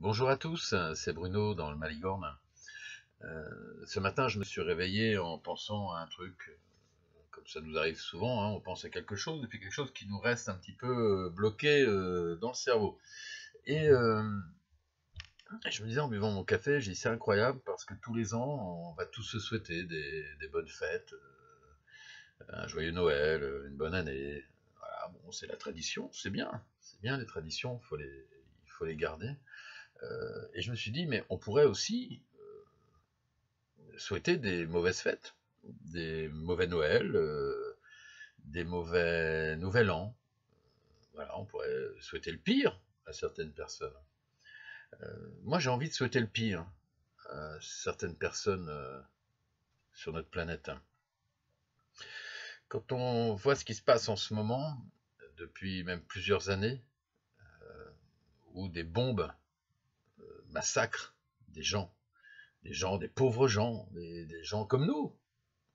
Bonjour à tous, c'est Bruno dans le Malicorne. Ce matin, je me suis réveillé en pensant à un truc, comme ça nous arrive souvent, hein, on pense à quelque chose, et puis quelque chose qui nous reste un petit peu bloqué dans le cerveau. Et je me disais en buvant mon café, j'ai dit c'est incroyable parce que tous les ans, on va tous se souhaiter des bonnes fêtes, un joyeux Noël, une bonne année. Voilà, bon, c'est la tradition, c'est bien les traditions, il faut les garder. Et je me suis dit, mais on pourrait aussi souhaiter des mauvaises fêtes, des mauvais Noël, des mauvais Nouvel An. Voilà, on pourrait souhaiter le pire à certaines personnes. Moi, j'ai envie de souhaiter le pire à certaines personnes sur notre planète. Quand on voit ce qui se passe en ce moment, depuis même plusieurs années, où des bombes massacrent des gens, des pauvres gens, des gens comme nous,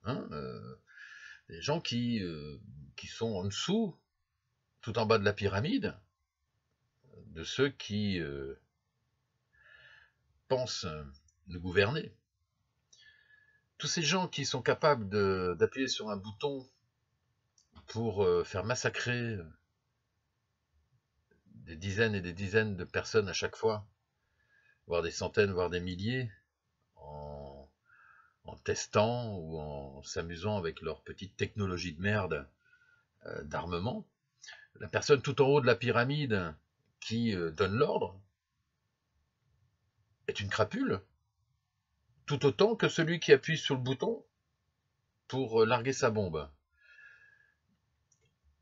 hein, des gens qui sont en dessous, tout en bas de la pyramide, de ceux qui pensent nous gouverner. Tous ces gens qui sont capables d'appuyer sur un bouton pour faire massacrer des dizaines et des dizaines de personnes à chaque fois, voire des centaines, voire des milliers, en, en testant ou en s'amusant avec leur petite technologie de merde d'armement. La personne tout en haut de la pyramide qui donne l'ordre est une crapule, tout autant que celui qui appuie sur le bouton pour larguer sa bombe.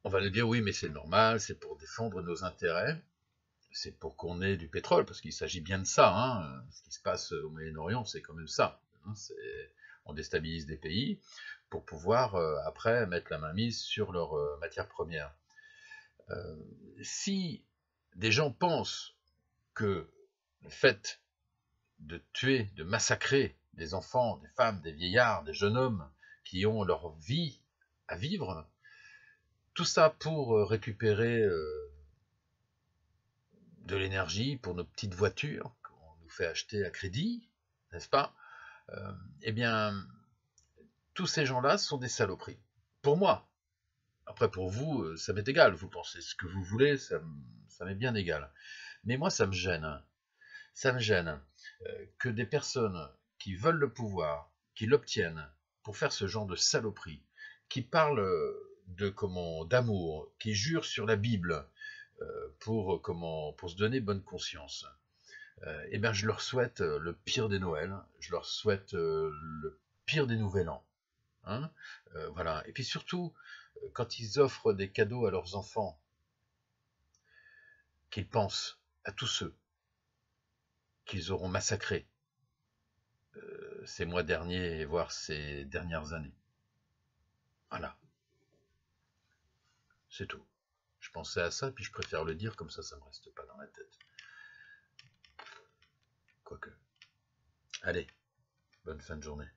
On va nous dire oui, mais c'est normal, c'est pour défendre nos intérêts, c'est pour qu'on ait du pétrole, parce qu'il s'agit bien de ça. Hein. Ce qui se passe au Moyen-Orient, c'est quand même ça. Hein. On déstabilise des pays pour pouvoir après mettre la main mise sur leurs matières premières. Si des gens pensent que le fait de tuer, de massacrer des enfants, des femmes, des vieillards, des jeunes hommes qui ont leur vie à vivre, tout ça pour récupérer de l'énergie pour nos petites voitures qu'on nous fait acheter à crédit, n'est-ce pas? Eh bien, tous ces gens-là sont des saloperies. Pour moi. Après, pour vous, ça m'est égal. Vous pensez ce que vous voulez, ça m'est bien égal. Mais moi, ça me gêne. Ça me gêne que des personnes qui veulent le pouvoir, qui l'obtiennent pour faire ce genre de saloperie, qui parlent d'amour, qui jurent sur la Bible pour se donner bonne conscience. Eh bien, je leur souhaite le pire des Noëls, je leur souhaite le pire des Nouvel An. Hein, voilà. Et puis surtout, quand ils offrent des cadeaux à leurs enfants, qu'ils pensent à tous ceux qu'ils auront massacrés ces mois derniers, voire ces dernières années. Voilà, c'est tout. Je pensais à ça, puis je préfère le dire, comme ça me reste pas dans la tête. Quoique. Allez, bonne fin de journée.